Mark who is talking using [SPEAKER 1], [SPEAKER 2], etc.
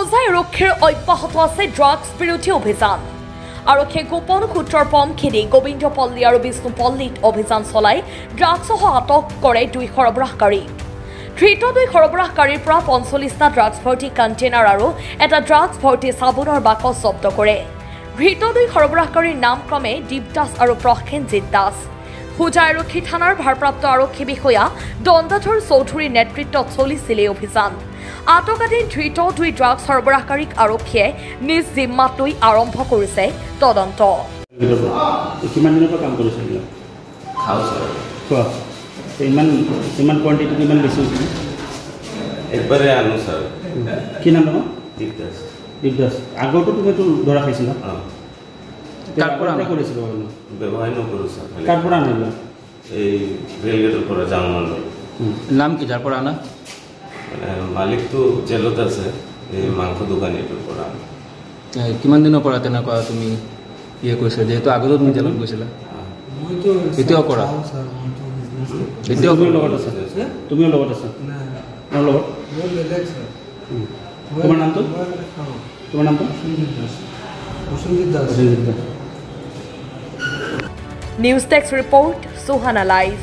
[SPEAKER 1] হোজাই আৰক্ষীৰ অব্যাহত আছে ড্ৰাগছ বিৰোধী অভিযান আৰক্ষীয়ে গোপন সূত্ৰৰ পম খেদি গোবিন্দপল্লী আৰু বিষ্ণুপল্লীত অভিযান চলাই ড্ৰাগছসহ আটক কৰে 2 সৰবৰাহকাৰী ধৃত 2 সৰবৰাহকাৰীৰ পৰা 45টা ড্ৰাগছ ভৰ্তি কণ্টেইনাৰ আৰু এটা ড্ৰাগছ ভৰ্তি চাবোনৰ বাকচ জব্দ কৰে ধৃত 2 সৰবৰাহকাৰীৰ নাম ক্ৰমে দীপ দাস আৰু প্ৰসেনজিৎ দাস হোজাই আৰক্ষী থানাৰ ভাৰপ্ৰাপ্ত আৰক্ষী বিষয়া দণ্ডাধৰ চৌধুৰীৰ নেতৃত্বত চলিছিল এই অভিযান আটকাধীন ধৃত 2 ড্ৰাগছ সৰবৰাহকাৰীক আৰক্ষীয়ে নিজ জিম্মাত লৈ আৰম্ভ কৰিছে তদন্ত
[SPEAKER 2] কিমান দিনৰ পৰা কাম কৰিছে
[SPEAKER 3] খাওঁ ছাৰ
[SPEAKER 2] কোৱা ইমান কোৱান্টিটি কিমান বেছি হৈছিল
[SPEAKER 3] একবাৰে আনো ছাৰ
[SPEAKER 2] কি নাম তোমাৰ
[SPEAKER 3] দীপ দাস
[SPEAKER 2] আগতো তুমিতো ধৰা খাইছিলা
[SPEAKER 3] কাৰ পৰা
[SPEAKER 2] কৰিছিলো
[SPEAKER 3] ব্যৱসায় নকৰোঁ ছাৰ
[SPEAKER 2] কাৰ পৰা আনিলা
[SPEAKER 3] এই ৰেলগেটৰ পৰা জামনলৈ
[SPEAKER 4] নাম কি যাৰ পৰা আনা
[SPEAKER 3] মানে মালিকটো জেলত আছে এই মাংস দোকানীটোৰ পৰা
[SPEAKER 4] কিমান দিনৰ পৰা তেনেকুৱা তুমি কৰিছা যিহেতু আগতো তুমি জেলত গৈছিলা এতিয়াও কৰা এতিয়াও
[SPEAKER 2] লগত আছা তুমিও লগত আছা মোৰ লগত তোমাৰ নামটো
[SPEAKER 1] news desk report Suhana live